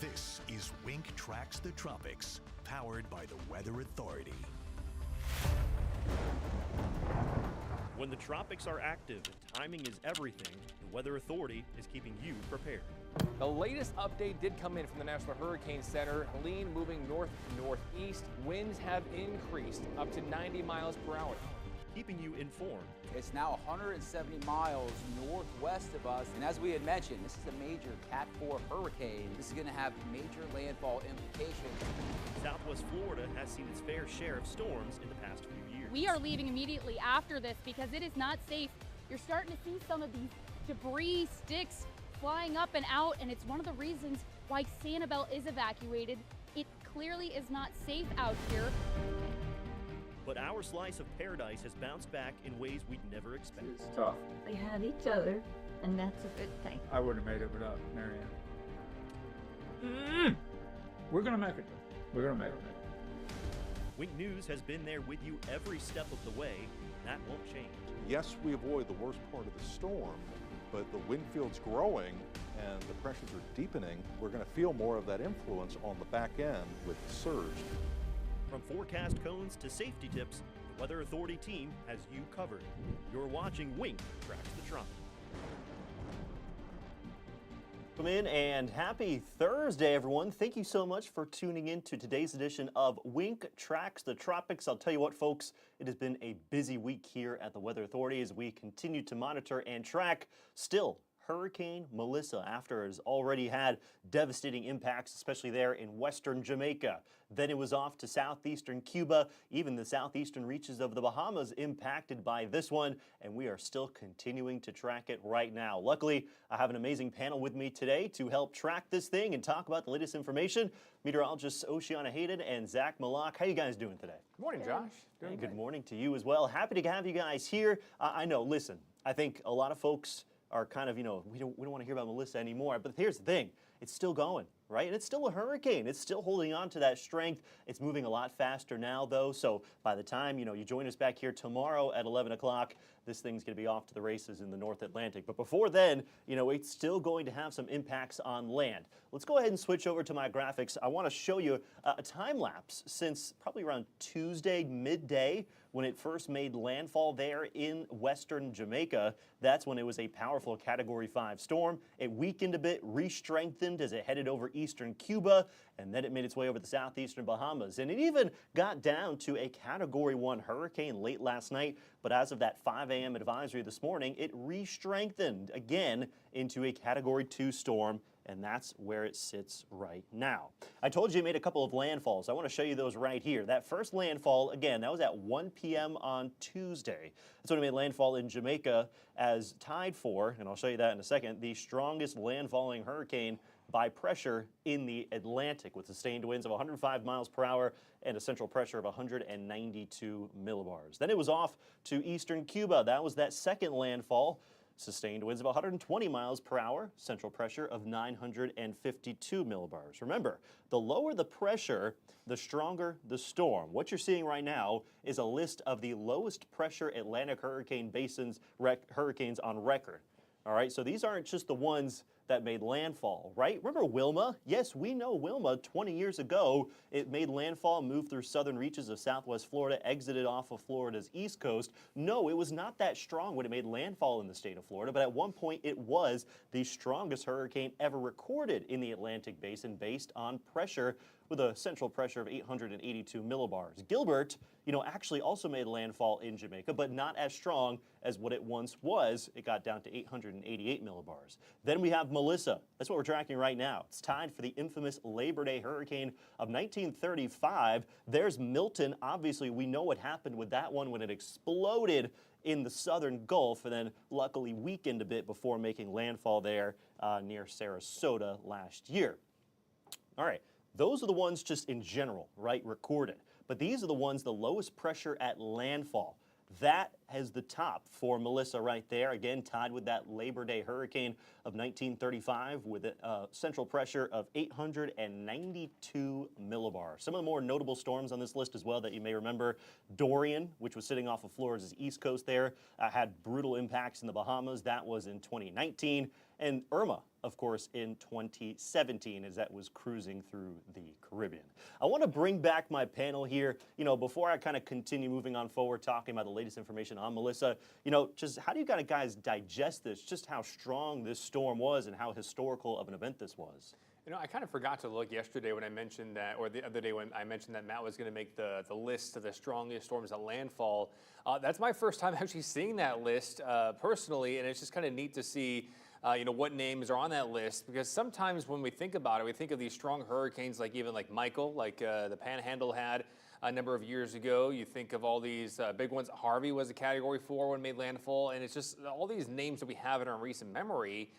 This is Wink Tracks the Tropics, powered by the Weather Authority. When the tropics are active and timing is everything, the Weather Authority is keeping you prepared. The latest update did come in from the National Hurricane Center. Helene moving north-northeast. Winds have increased up to 90 miles per hour. Keeping you informed. It's now 170 miles northwest of us, and as we had mentioned, this is a major Cat 4 hurricane. This is going to have major landfall implications. Southwest Florida has seen its fair share of storms in the past few years. We are leaving immediately after this because it is not safe. You're starting to see some of these debris, sticks flying up and out, and it's one of the reasons why Sanibel is evacuated. It clearly is not safe out here. But our slice of paradise has bounced back in ways we'd never expected. It's tough. We had each other, and that's a good thing. I wouldn't have made it without Marianne. We're going to make it. We're going to make it. Wink News has been there with you every step of the way. That won't change. Yes, we avoid the worst part of the storm, but the wind field's growing and the pressures are deepening. We're going to feel more of that influence on the back end with the surge. From forecast cones to safety tips, the Weather Authority team has you covered. You're watching Wink Tracks the Tropics. Come in and happy Thursday, everyone. Thank you so much for tuning in to today's edition of Wink Tracks the Tropics. I'll tell you what, folks, it has been a busy week here at the Weather Authority as we continue to monitor and track still Hurricane Melissa, after it has already had devastating impacts, especially there in western Jamaica. Then it was off to southeastern Cuba, even the southeastern reaches of the Bahamas impacted by this one, and we are still continuing to track it right now. Luckily, I have an amazing panel with me today to help track this thing and talk about the latest information. Meteorologists Oceanic Hayden and Zach Malak. How you guys doing today? Good morning, Josh. Hey, good morning to you as well. Happy to have you guys here. I know, listen, I think a lot of folks are kind of, we don't want to hear about Melissa anymore. But here's the thing, it's still going, right? And it's still a hurricane. It's still holding on to that strength. It's moving a lot faster now, though. So by the time, you join us back here tomorrow at 11 o'clock, this thing's going to be off to the races in the North Atlantic. But before then, it's still going to have some impacts on land. Let's go ahead and switch over to my graphics. I want to show you a time lapse since probably around Tuesday midday when it first made landfall there in western Jamaica. That's when it was a powerful Category 5 storm. It weakened a bit, re-strengthened as it headed over eastern Cuba, and then it made its way over the southeastern Bahamas. And it even got down to a Category 1 hurricane late last night, but as of that 5 a.m. advisory this morning, it re-strengthened again into a Category 2 storm, and that's where it sits right now. I told you it made a couple of landfalls. I want to show you those right here. That first landfall, again, that was at 1 p.m. on Tuesday. That's when it made landfall in Jamaica as tied for, and I'll show you that in a second, the strongest landfalling hurricane by pressure in the Atlantic, with sustained winds of 105 miles per hour and a central pressure of 192 millibars. Then it was off to eastern Cuba. That was that second landfall. Sustained winds of 120 miles per hour, central pressure of 952 millibars. Remember, the lower the pressure, the stronger the storm. What you're seeing right now is a list of the lowest pressure Atlantic hurricane basins hurricanes on record. All right, so these aren't just the ones that made landfall, right? Remember Wilma? Yes, we know Wilma 20 years ago. It made landfall, moved through southern reaches of southwest Florida, exited off of Florida's east coast. No, it was not that strong when it made landfall in the state of Florida, but at one point it was the strongest hurricane ever recorded in the Atlantic basin based on pressure with a central pressure of 882 millibars. Gilbert, actually also made landfall in Jamaica, but not as strong as what it once was. It got down to 888 millibars. Then we have Melissa. That's what we're tracking right now. It's tied for the infamous Labor Day hurricane of 1935. There's Milton. Obviously, we know what happened with that one when it exploded in the southern Gulf and then luckily weakened a bit before making landfall there near Sarasota last year. All right. Those are the ones just in general, right, recorded. But these are the ones, the lowest pressure at landfall. That has the top for Melissa right there, again tied with that Labor Day hurricane of 1935 with a central pressure of 892 millibars. Some of the more notable storms on this list as well that you may remember, Dorian, which was sitting off of Florida's east coast there, had brutal impacts in the Bahamas. That was in 2019. and Irma, of course, in 2017 as that was cruising through the Caribbean. I want to bring back my panel here, before I kind of continue moving on forward talking about the latest information on Melissa, just how do you guys digest this, just how strong this storm was and how historical of an event this was? I kind of forgot to look yesterday when I mentioned that, or the other day when I mentioned that Matt was going to make the list of the strongest storms at landfall. That's my first time actually seeing that list personally, and it's just kind of neat to see what names are on that list, because sometimes when we think about it, we think of these strong hurricanes like Michael, like the Panhandle had a number of years ago. You think of all these big ones. Harvey was a Category 4 when it made landfall, and it's just all these names that we have in our recent memory,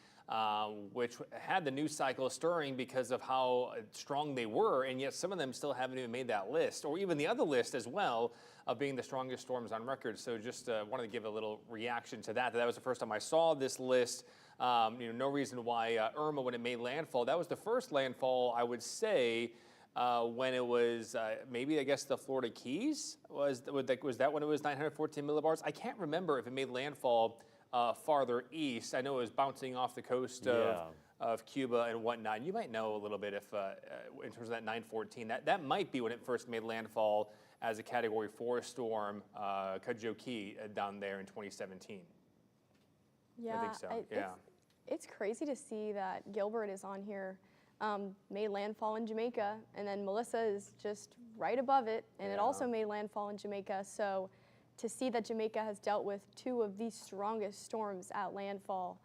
which had the news cycle stirring because of how strong they were, and yet some of them still haven't even made that list, or even the other list as well of being the strongest storms on record. So just wanted to give a little reaction to that. That was the first time I saw this list. No reason why Irma, when it made landfall, that was the first landfall, I would say, when it was maybe, I guess, the Florida Keys. Was that when it was 914 millibars? I can't remember if it made landfall farther east. I know it was bouncing off the coast of Cuba and whatnot. You might know a little bit if, in terms of that 914, that might be when it first made landfall as a Category 4 storm, Cudjoe Key down there in 2017. Yeah, I think so. It's crazy to see that Gilbert is on here, made landfall in Jamaica, and then Melissa is just right above it, and it also made landfall in Jamaica. So to see that Jamaica has dealt with two of the strongest storms at landfall,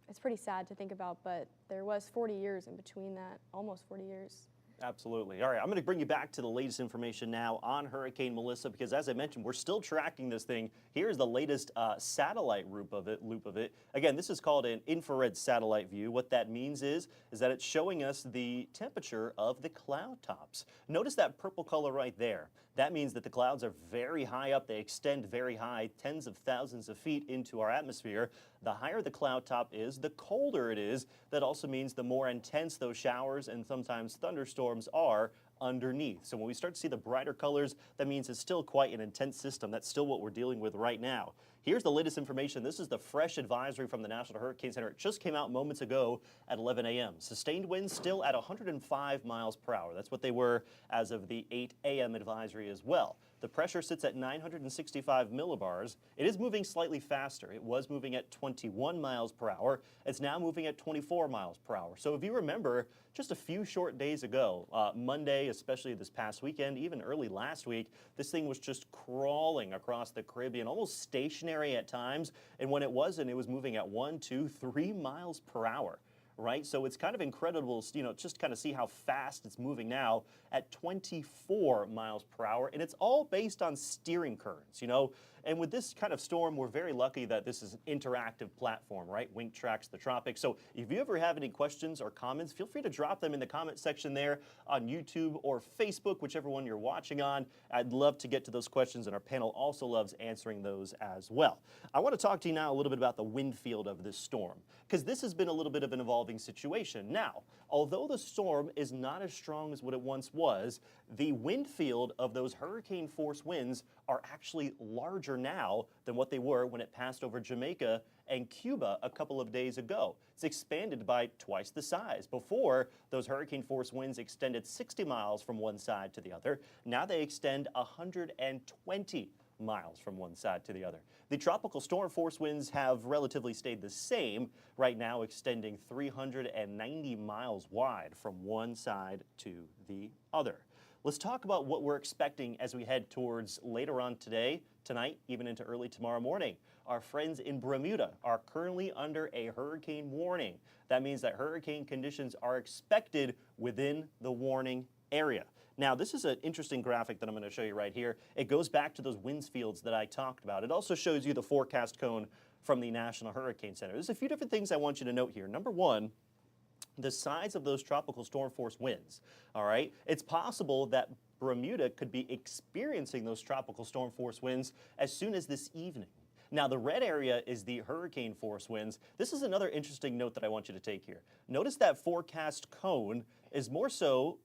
it's pretty sad to think about, but there was 40 years in between that, almost 40 years. Absolutely. All right, I'm going to bring you back to the latest information now on Hurricane Melissa, because as I mentioned, we're still tracking this thing. Here's the latest satellite loop of it. Again, this is called an infrared satellite view. What that means is that it's showing us the temperature of the cloud tops. Notice that purple color right there. That means that the clouds are very high up. They extend very high, tens of thousands of feet into our atmosphere. The higher the cloud top is, the colder it is. That also means the more intense those showers and sometimes thunderstorms are underneath. So when we start to see the brighter colors, that means it's still quite an intense system. That's still what we're dealing with right now. Here's the latest information. This is the fresh advisory from the National Hurricane Center. It just came out moments ago at 11 a.m. Sustained winds still at 105 miles per hour. That's what they were as of the 8 a.m. advisory as well. The pressure sits at 965 millibars. It is moving slightly faster. It was moving at 21 miles per hour. It's now moving at 24 miles per hour. So if you remember, just a few short days ago, Monday, especially this past weekend, even early last week, this thing was just crawling across the Caribbean, almost stationary at times. And when it wasn't, it was moving at 1, 2, 3 miles per hour. Right? So it's kind of incredible, just kind of see how fast it's moving now at 24 miles per hour. And it's all based on steering currents, And with this kind of storm, we're very lucky that this is an interactive platform, right? Wink Tracks the Tropics. So if you ever have any questions or comments, feel free to drop them in the comment section there on YouTube or Facebook, whichever one you're watching on. I'd love to get to those questions, and our panel also loves answering those as well. I want to talk to you now a little bit about the wind field of this storm, because this has been a little bit of an evolving situation. Now, although the storm is not as strong as what it once was, the wind field of those hurricane force winds are actually larger now than what they were when it passed over Jamaica and Cuba a couple of days ago. It's expanded by twice the size. Before, those hurricane force winds extended 60 miles from one side to the other. Now they extend 120 miles from one side to the other. The tropical storm force winds have relatively stayed the same, right now extending 390 miles wide from one side to the other. Let's talk about what we're expecting as we head towards later on today, tonight, even into early tomorrow morning. Our friends in Bermuda are currently under a hurricane warning. That means that hurricane conditions are expected within the warning area. Now, this is an interesting graphic that I'm going to show you right here. It goes back to those winds fields that I talked about. It also shows you the forecast cone from the National Hurricane Center. There's a few different things I want you to note here. Number one, the size of those tropical storm force winds, all right? It's possible that Bermuda could be experiencing those tropical storm force winds as soon as this evening. Now, the red area is the hurricane force winds. This is another interesting note that I want you to take here. Notice that forecast cone is more so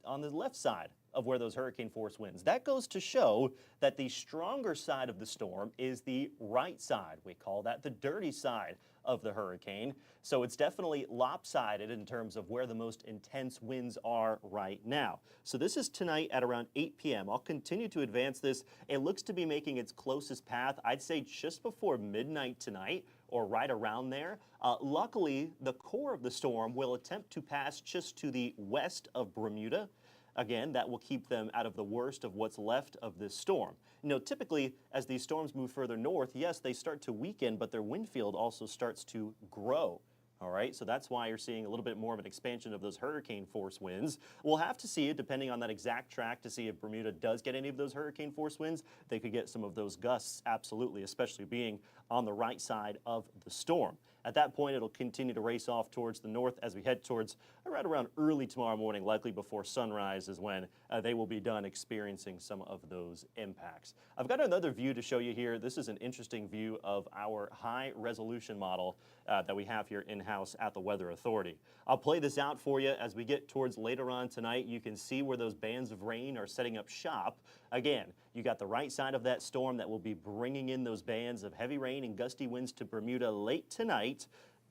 on the left side of where those hurricane force winds. That goes to show that the stronger side of the storm is the right side. We call that the dirty side of the hurricane. So it's definitely lopsided in terms of where the most intense winds are right now. So this is tonight at around 8 p.m. I'll continue to advance this. It looks to be making its closest path, I'd say just before midnight tonight, or right around there. Luckily, the core of the storm will attempt to pass just to the west of Bermuda. Again, that will keep them out of the worst of what's left of this storm. You know, typically, as these storms move further north, yes, they start to weaken, but their wind field also starts to grow. All right, so that's why you're seeing a little bit more of an expansion of those hurricane force winds. We'll have to see it depending on that exact track to see if Bermuda does get any of those hurricane force winds. They could get some of those gusts, absolutely, especially being on the right side of the storm. At that point, it'll continue to race off towards the north as we head towards right around early tomorrow morning, likely before sunrise is when they will be done experiencing some of those impacts. I've got another view to show you here. This is an interesting view of our high resolution model that we have here in-house at the Weather Authority. I'll play this out for you as we get towards later on tonight. You can see where those bands of rain are setting up shop. Again, you got the right side of that storm that will be bringing in those bands of heavy rain and gusty winds to Bermuda late tonight,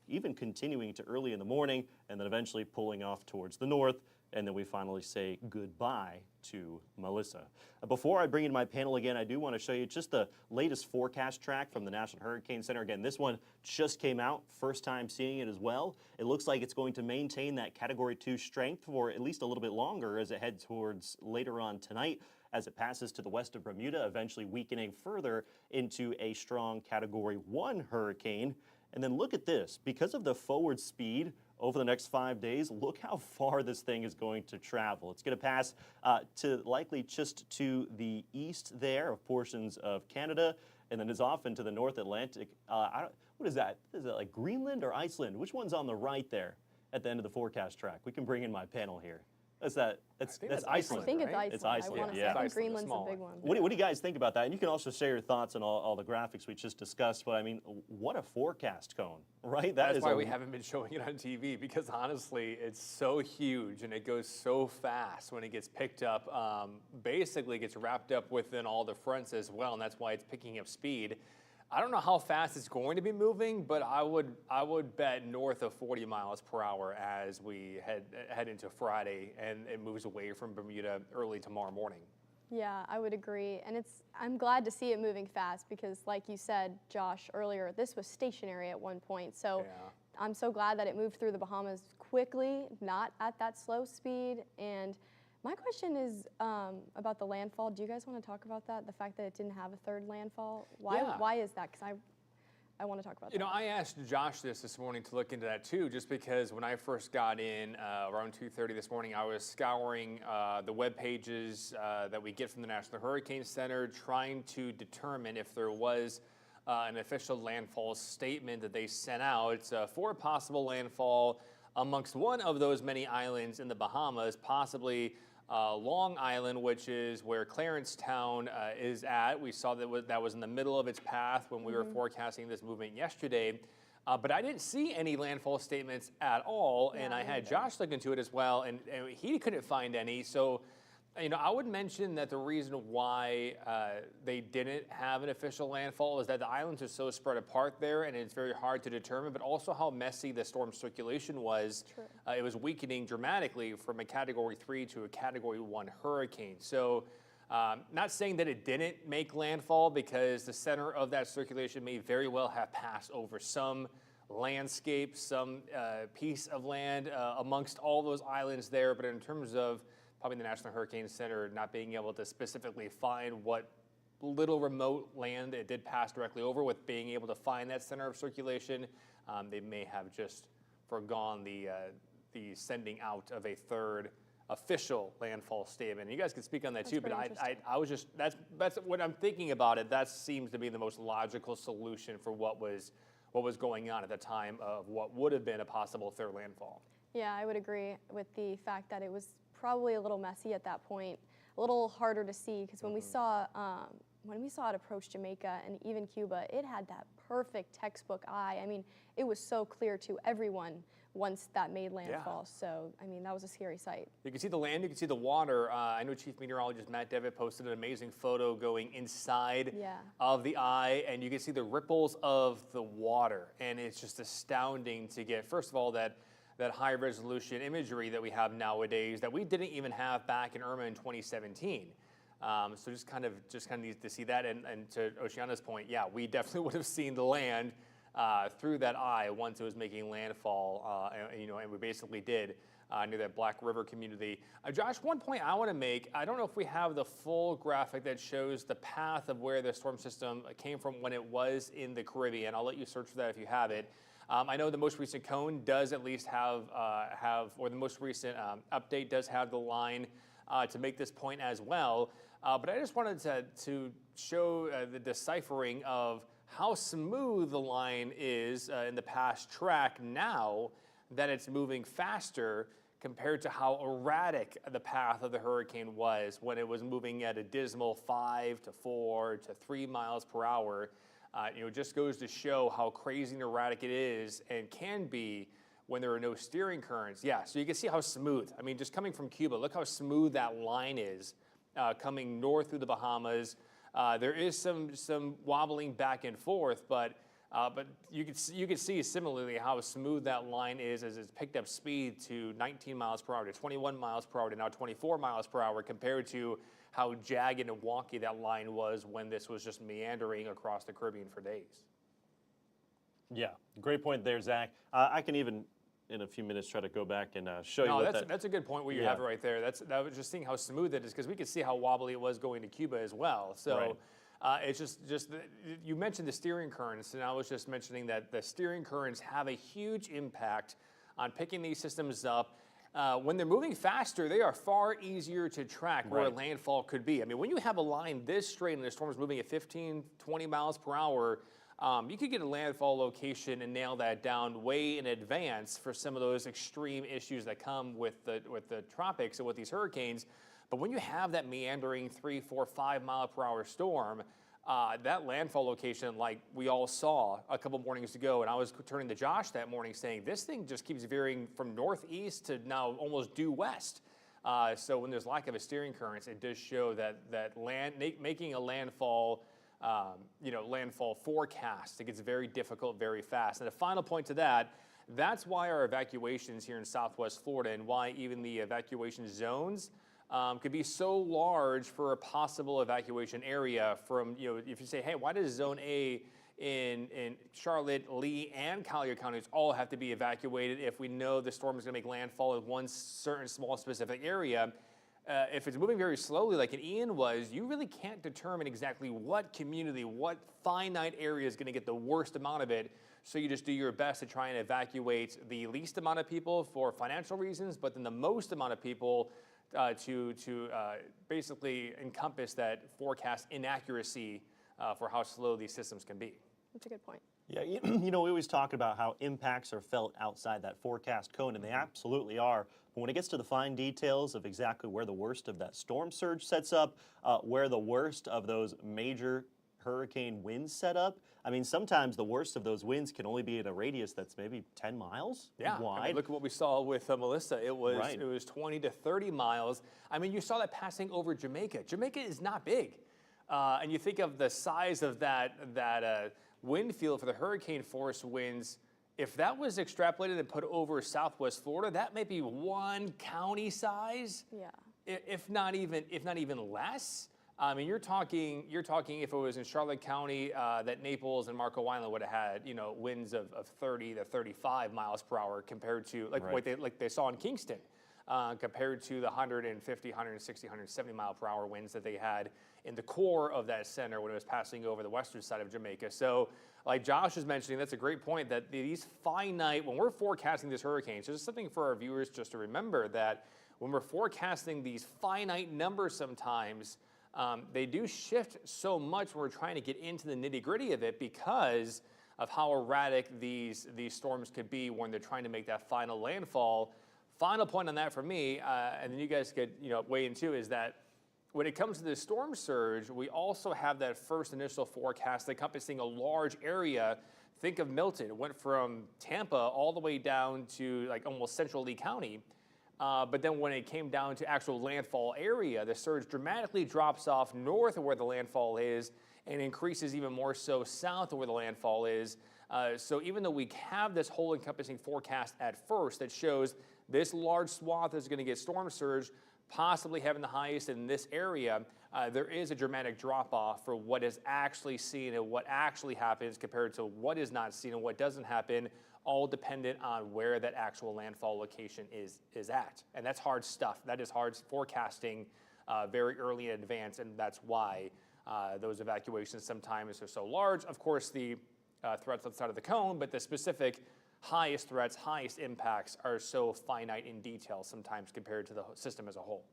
even continuing to early in the morning, and then eventually pulling off towards the north, and then we finally say goodbye to Melissa. Before I bring in my panel again, I do want to show you just the latest forecast track from the National Hurricane Center. Again, this one just came out, first time seeing it as well. It looks like it's going to maintain that Category 2 strength for at least a little bit longer as it heads towards later on tonight, as it passes to the west of Bermuda, eventually weakening further into a strong Category 1 hurricane. And then look at this, because of the forward speed over the next 5 days, look how far this thing is going to travel. It's going to pass to likely just to the east there of portions of Canada, and then is off into the North Atlantic. What is that? Is that like Greenland or Iceland? Which one's on the right there at the end of the forecast track? We can bring in my panel here. That's Iceland. I think it's right? Iceland. It's Iceland, I want to yeah. say. I think Iceland, the Greenland's small the big one. one. What do you guys think about that? And you can also share your thoughts on all the graphics we just discussed. But I mean, what a forecast cone, right? That's why we haven't been showing it on TV, because honestly, it's so huge and it goes so fast when it gets picked up. Basically, gets wrapped up within all the fronts as well, and that's why it's picking up speed. I don't know how fast it's going to be moving, but I would bet north of 40 miles per hour as we head into Friday, and it moves away from Bermuda early tomorrow morning. Yeah, I would agree. And I'm glad to see it moving fast because, like you said, Josh, earlier, this was stationary at one point. So Yeah. I'm so glad that it moved through the Bahamas quickly, not at that slow speed. And my question is about the landfall. Do you guys want to talk about that? The fact that it didn't have a third landfall? Why is that? Because I want to talk about that. You know, I asked Josh this morning to look into that too, just because when I first got in around 2:30 this morning, I was scouring the web pages that we get from the National Hurricane Center, trying to determine if there was an official landfall statement that they sent out for a possible landfall amongst one of those many islands in the Bahamas, possibly Long Island, which is where Clarencetown is at. We saw that was in the middle of its path when we were forecasting this movement yesterday. But I didn't see any landfall statements at all, and I had Josh look into it as well, and he couldn't find any. So, you know, I would mention that the reason why they didn't have an official landfall is that the islands are so spread apart there, and it's very hard to determine, but also how messy the storm circulation was. It was weakening dramatically from a Category 3 to a Category 1 hurricane. So, not saying that it didn't make landfall, because the center of that circulation may very well have passed over some landscape, some piece of land amongst all those islands there, but in terms of probably the National Hurricane Center not being able to specifically find what little remote land it did pass directly over, with being able to find that center of circulation, they may have just forgone the sending out of a third official landfall statement. You guys can speak on that too, but I was just, that's what I'm thinking about it. That seems to be the most logical solution for what was going on at the time of what would have been a possible third landfall. Yeah, I would agree with the fact that it was probably a little messy at that point, a little harder to see, because when we saw it approach Jamaica and even Cuba, it had that perfect textbook eye. I mean, it was so clear to everyone once that made landfall. So, I mean, that was a scary sight. You can see the land, you can see the water. I know Chief Meteorologist Matt Devitt posted an amazing photo going inside of the eye, and you can see the ripples of the water. And it's just astounding to get, first of all, that high resolution imagery that we have nowadays that we didn't even have back in Irma in 2017. So just kind of need to see that. And to Oceana's point, yeah, we definitely would have seen the land through that eye once it was making landfall, and we basically did near that Black River community. Josh, one point I want to make, I don't know if we have the full graphic that shows the path of where the storm system came from when it was in the Caribbean. I'll let you search for that if you have it. I know the most recent cone does at least have or the most recent update does have the line to make this point as well. But I just wanted to show the deciphering of how smooth the line is in the past track now that it's moving faster compared to how erratic the path of the hurricane was when it was moving at a dismal 5 to 4 to 3 miles per hour. It just goes to show how crazy and erratic it is and can be when there are no steering currents. Yeah, so you can see how smooth. I mean, just coming from Cuba, look how smooth that line is coming north through the Bahamas. There is some wobbling back and forth, but you can see similarly how smooth that line is as it's picked up speed to 19 miles per hour, to 21 miles per hour, to now 24 miles per hour, compared to how jagged and wonky that line was when this was just meandering across the Caribbean for days. Yeah, great point there, Zach. I can even, in a few minutes, try to go back and show you what that's a good point where you have it right there. That was just seeing how smooth it is, because we could see how wobbly it was going to Cuba as well. So it's just you mentioned the steering currents, and I was just mentioning that the steering currents have a huge impact on picking these systems up. When they're moving faster, they are far easier to track where a landfall could be. I mean, when you have a line this straight and the storm is moving at 15, 20 miles per hour, you could get a landfall location and nail that down way in advance for some of those extreme issues that come with the tropics and with these hurricanes. But when you have that meandering 3, 4, 5 mile per hour storm, that landfall location, like we all saw a couple mornings ago, and I was turning to Josh that morning saying, this thing just keeps veering from northeast to now almost due west. So when there's lack of a steering currents, it does show that making a landfall landfall forecast, it gets very difficult very fast. And a final point to that, that's why our evacuations here in Southwest Florida, and why even the evacuation zones could be so large for a possible evacuation area from, if you say, hey, why does Zone A in Charlotte, Lee, and Collier counties all have to be evacuated if we know the storm is going to make landfall in one certain small specific area? If it's moving very slowly like an Ian was, you really can't determine exactly what community, what finite area is going to get the worst amount of it. So you just do your best to try and evacuate the least amount of people for financial reasons, but then the most amount of people to basically encompass that forecast inaccuracy for how slow these systems can be. That's a good point. Yeah, we always talk about how impacts are felt outside that forecast cone, and they absolutely are. But when it gets to the fine details of exactly where the worst of that storm surge sets up, where the worst of those major hurricane winds set up, I mean, sometimes the worst of those winds can only be in a radius that's maybe 10 miles wide. I mean, look at what we saw with Melissa. It was 20 to 30 miles. I mean, you saw that passing over Jamaica. Jamaica is not big. And you think of the size of that wind field for the hurricane force winds. If that was extrapolated and put over Southwest Florida, that may be one county size. Yeah. If not even less. I mean, you're talking if it was in Charlotte County, that Naples and Marco Island would have had, winds of 30 to 35 miles per hour compared to like they saw in Kingston, compared to the 150, 160, 170 mile per hour winds that they had in the core of that center when it was passing over the western side of Jamaica. So like Josh was mentioning, that's a great point, that these finite, when we're forecasting these hurricanes, there's something for our viewers just to remember, that when we're forecasting these finite numbers sometimes, they do shift so much when we're trying to get into the nitty-gritty of it because of how erratic these storms could be when they're trying to make that final landfall. Final point on that for me, and then you guys could weigh in too, is that when it comes to the storm surge, we also have that first initial forecast encompassing a large area. Think of Milton. It went from Tampa all the way down to like almost central Lee County. But then when it came down to actual landfall area, the surge dramatically drops off north of where the landfall is and increases even more so south of where the landfall is. So even though we have this whole encompassing forecast at first that shows this large swath is going to get storm surge, possibly having the highest in this area, there is a dramatic drop-off for what is actually seen and what actually happens compared to what is not seen and what doesn't happen, all dependent on where that actual landfall location is at. And that's hard stuff. That is hard forecasting very early in advance, and that's why those evacuations sometimes are so large. Of course, the threats outside of the cone, but the specific highest threats, highest impacts are so finite in detail sometimes compared to the system as a whole.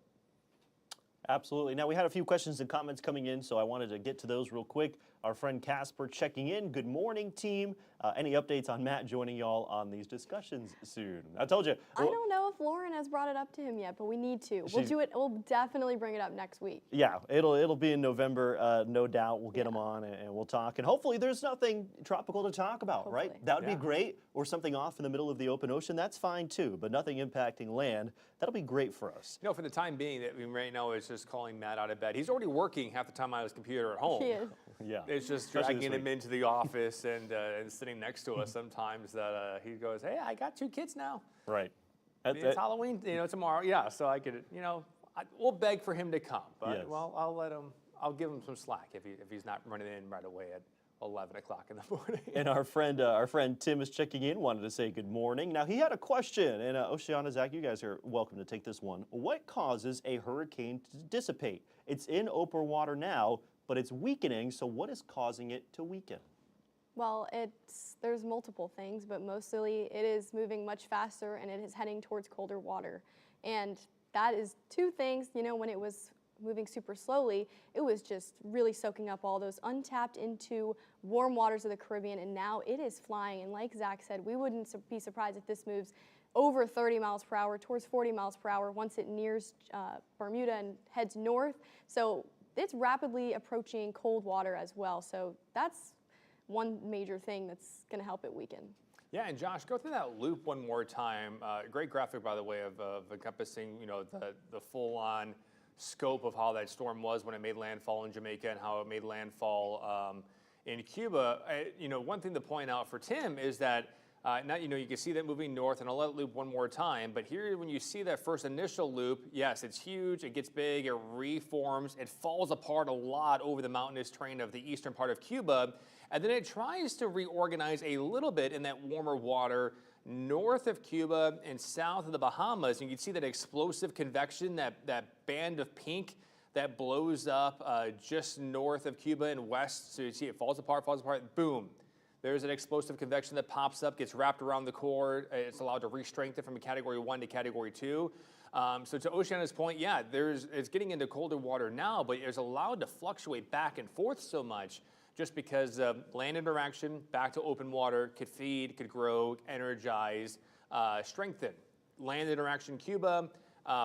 Absolutely. Now, we had a few questions and comments coming in, so I wanted to get to those real quick. Our friend Casper checking in. Good morning, team. Any updates on Matt joining y'all on these discussions soon? I told you. I don't know if Lauren has brought it up to him yet, but we need to. We'll do it. We'll definitely bring it up next week. Yeah, it'll be in November, no doubt. We'll get him on and we'll talk. And hopefully there's nothing tropical to talk about, right? That would be great. Or something off in the middle of the open ocean. That's fine too, but nothing impacting land. That'll be great for us. You know, for the time being, right now it's just calling Matt out of bed. He's already working half the time on his computer at home. He is. Yeah. It's just dragging him into the office and sitting next to us sometimes that he goes, hey, I got 2 kids now. Right. It's Halloween, tomorrow. Yeah, so I could, we'll beg for him to come. But, Yes. well, I'll give him some slack if he's not running in right away at 11 o'clock in the morning. And our friend Tim is checking in, wanted to say good morning. Now, he had a question, and Oceana, Zach, you guys are welcome to take this one. What causes a hurricane to dissipate? It's in open water now, but it's weakening, so what is causing it to weaken? Well, there's multiple things, but mostly it is moving much faster and it is heading towards colder water. And that is 2 things. When it was moving super slowly, it was just really soaking up all those untapped into warm waters of the Caribbean, and now it is flying. And like Zach said, we wouldn't be surprised if this moves over 30 miles per hour towards 40 miles per hour once it nears Bermuda and heads north. So it's rapidly approaching cold water as well. So that's one major thing that's going to help it weaken. Yeah, and Josh, go through that loop one more time. Great graphic, by the way, of encompassing the full-on scope of how that storm was when it made landfall in Jamaica and how it made landfall in Cuba. One thing to point out for Tim is that now you can see that moving north, and I'll let it loop one more time. But here, when you see that first initial loop, yes, it's huge. It gets big. It reforms. It falls apart a lot over the mountainous terrain of the eastern part of Cuba, and then it tries to reorganize a little bit in that warmer water north of Cuba and south of the Bahamas. And you can see that explosive convection, that band of pink that blows up just north of Cuba and west. So you see it falls apart, boom. There's an explosive convection that pops up, gets wrapped around the core. It's allowed to re-strengthen from a Category 1 to Category 2. So to Oceana's point, yeah, it's getting into colder water now, but it's allowed to fluctuate back and forth so much just because land interaction back to open water could feed, could grow, energize, strengthen. Land interaction Cuba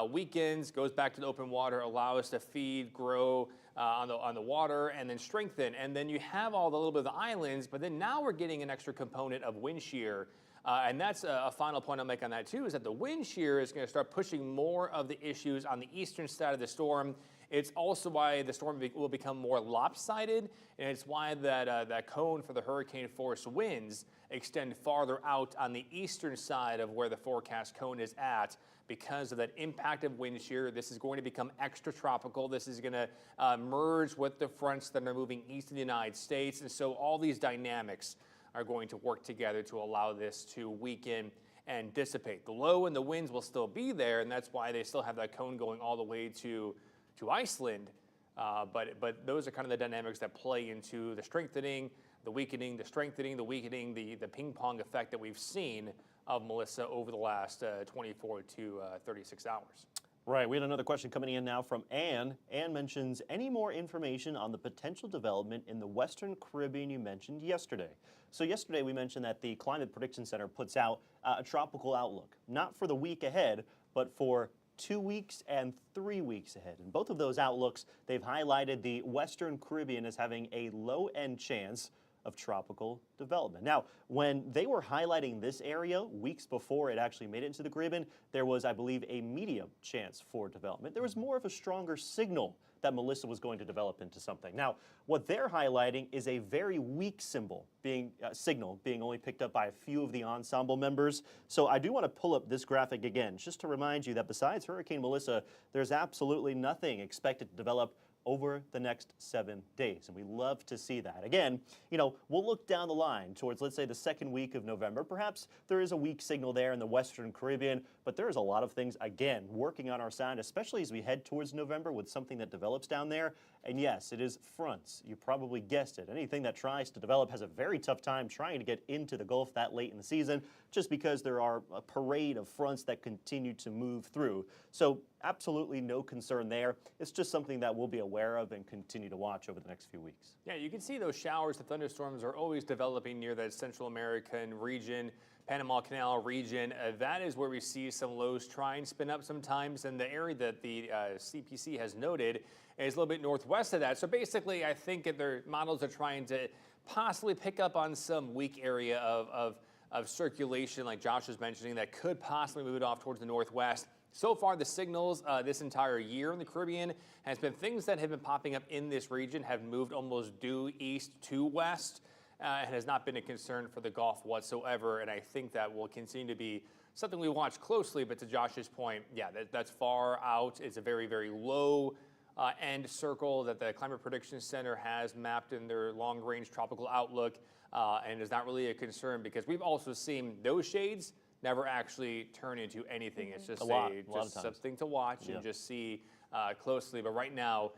weakens, goes back to the open water, allow us to feed, grow on the water, and then strengthen. And then you have all the little bit of the islands, but then now we're getting an extra component of wind shear. And that's a final point I'll make on that too, is that the wind shear is going to start pushing more of the issues on the eastern side of the storm. It's also why the storm will become more lopsided, and it's why that cone for the hurricane force winds extend farther out on the eastern side of where the forecast cone is at because of that impact of wind shear. This is going to become extra tropical. This is going to merge with the fronts that are moving east of the United States, and so all these dynamics are going to work together to allow this to weaken and dissipate. The low and the winds will still be there, and that's why they still have that cone going all the way to Iceland, but those are kind of the dynamics that play into the strengthening, the weakening, the strengthening, the weakening, the ping pong effect that we've seen of Melissa over the last 24 to 36 hours. Right, we had another question coming in now from Anne. Anne mentions any more information on the potential development in the Western Caribbean you mentioned yesterday. So yesterday we mentioned that the Climate Prediction Center puts out a tropical outlook, not for the week ahead, but for 2 weeks and 3 weeks ahead. In both of those outlooks, they've highlighted the Western Caribbean as having a low-end chance of tropical development. Now, when they were highlighting this area weeks before it actually made it into the Caribbean, there was, I believe, a medium chance for development. There was more of a stronger signal that Melissa was going to develop into something. Now, what they're highlighting is a very weak signal being only picked up by a few of the ensemble members. So I do want to pull up this graphic again, just to remind you that besides Hurricane Melissa, there's absolutely nothing expected to develop over the next 7 days. And we love to see that. Again, we'll look down the line towards, let's say, the second week of November. Perhaps there is a weak signal there in the Western Caribbean, but there's a lot of things, again, working on our side, especially as we head towards November with something that develops down there. And yes, it is fronts. You probably guessed it. Anything that tries to develop has a very tough time trying to get into the Gulf that late in the season, just because there are a parade of fronts that continue to move through. So absolutely no concern there. It's just something that we'll be aware of and continue to watch over the next few weeks. Yeah, you can see those showers, the thunderstorms are always developing near that Central American region, Panama Canal region. That is where we see some lows try and spin up sometimes. And the area that the CPC has noted is a little bit northwest of that. So basically, I think that their models are trying to possibly pick up on some weak area of circulation, like Josh was mentioning, that could possibly move it off towards the northwest. So far, the signals this entire year in the Caribbean has been things that have been popping up in this region have moved almost due east to west and has not been a concern for the Gulf whatsoever. And I think that will continue to be something we watch closely. But to Josh's point, yeah, that's far out. It's a very, very low end circle that the Climate Prediction Center has mapped in their long-range tropical outlook and is not really a concern because we've also seen those shades never actually turn into anything. It's just something to watch and just see closely. But right now,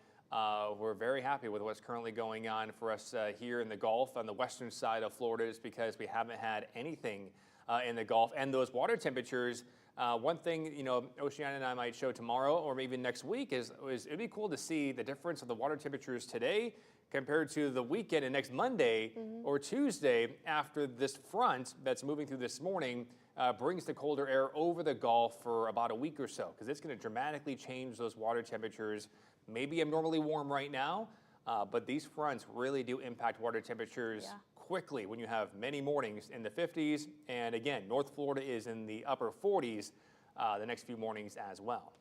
we're very happy with what's currently going on for us here in the Gulf on the western side of Florida, is because we haven't had anything in the Gulf. And those water temperatures, one thing, Oceana and I might show tomorrow or maybe next week is it'd be cool to see the difference of the water temperatures today compared to the weekend and next Monday or Tuesday after this front that's moving through this morning brings the colder air over the Gulf for about a week or so, because it's going to dramatically change those water temperatures. Maybe abnormally warm right now, but these fronts really do impact water temperatures quickly when you have many mornings in the 50s. And again, North Florida is in the upper 40s the next few mornings as well.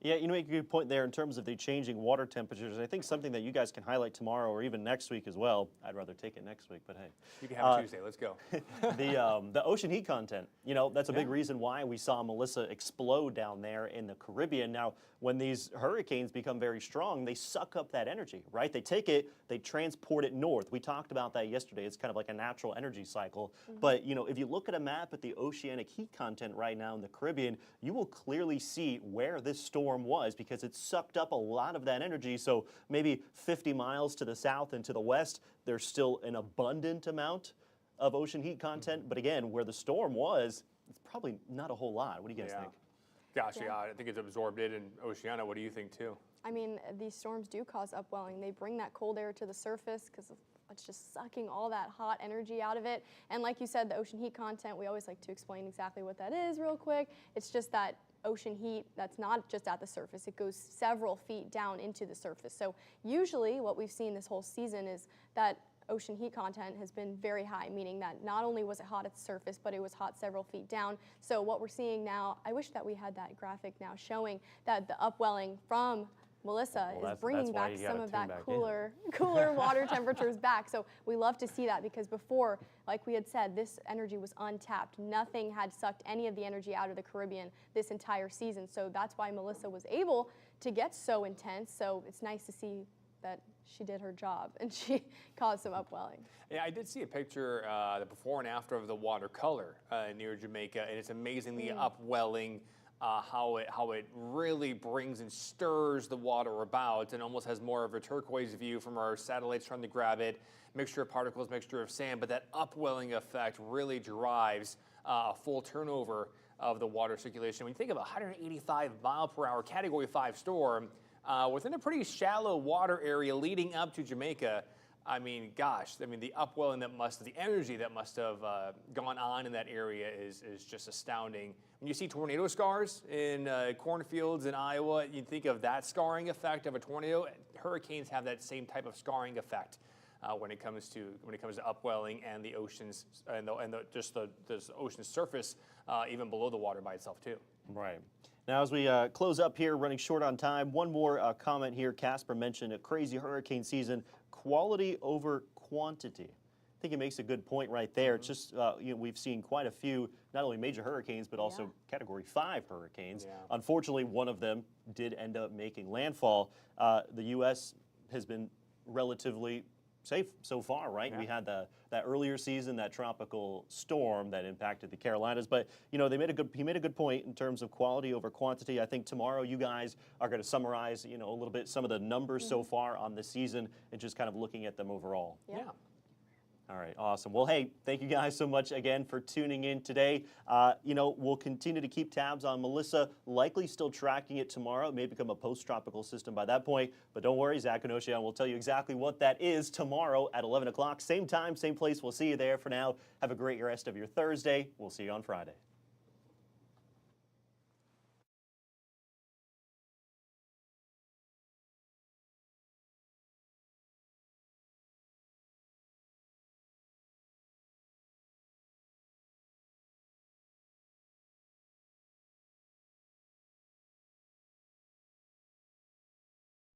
Yeah, you make a good point there in terms of the changing water temperatures. I think something that you guys can highlight tomorrow or even next week as well. I'd rather take it next week, but hey. You can have it Tuesday. Let's go. The ocean heat content, that's a big reason why we saw Melissa explode down there in the Caribbean. Now, when these hurricanes become very strong, they suck up that energy, right? They take it, they transport it north. We talked about that yesterday. It's kind of like a natural energy cycle. But, if you look at a map at the oceanic heat content right now in the Caribbean, you will clearly see where this storm was, because it sucked up a lot of that energy. So maybe 50 miles to the south and to the west, there's still an abundant amount of ocean heat content. But again, where the storm was, it's probably not a whole lot. What do you guys think? Gosh, I think it's absorbed it. And Oceana, what do you think too? I mean, these storms do cause upwelling. They bring that cold air to the surface because it's just sucking all that hot energy out of it. And like you said, the ocean heat content, we always like to explain exactly what that is real quick. It's just that ocean heat that's not just at the surface. It goes several feet down into the surface. So usually what we've seen this whole season is that ocean heat content has been very high, meaning that not only was it hot at the surface, but it was hot several feet down. So what we're seeing now, I wish that we had that graphic now showing that the upwelling from Melissa is bringing back some of that cooler water temperatures back. So we love to see that, because before, like we had said, this energy was untapped. Nothing had sucked any of the energy out of the Caribbean this entire season. So that's why Melissa was able to get so intense. So it's nice to see that she did her job and she caused some upwelling. Yeah, I did see a picture, the before and after of the watercolor near Jamaica, and it's amazing the upwelling. How it really brings and stirs the water about, and almost has more of a turquoise view from our satellites trying to grab it. Mixture of particles, mixture of sand, but that upwelling effect really drives a full turnover of the water circulation. When you think of a 185 mile per hour Category 5 storm within a pretty shallow water area leading up to Jamaica, I mean, gosh, I mean, the upwelling the energy that must have gone on in that area is just astounding. When you see tornado scars in cornfields in Iowa, you think of that scarring effect of a tornado. Hurricanes have that same type of scarring effect when it comes to upwelling and the oceans and the ocean's surface, even below the water by itself too. Right. Now, as we close up here, running short on time, one more comment here. Casper mentioned a crazy hurricane season, quality over quantity. I think it makes a good point right there. It's just, we've seen quite a few, not only major hurricanes, but also Category 5 hurricanes. Yeah. Unfortunately, one of them did end up making landfall. The U.S. has been relatively safe so far, right? Yeah. We had that earlier season, that tropical storm that impacted the Carolinas, but he made a good point in terms of quality over quantity. I think tomorrow you guys are going to summarize, a little bit some of the numbers so far on the season and just kind of looking at them overall. Yeah. All right, awesome. Well, hey, thank you guys so much again for tuning in today. We'll continue to keep tabs on Melissa, likely still tracking it tomorrow. It may become a post-tropical system by that point, but don't worry, Zach and Ocean will tell you exactly what that is tomorrow at 11 o'clock. Same time, same place. We'll see you there. For now, have a great rest of your Thursday. We'll see you on Friday.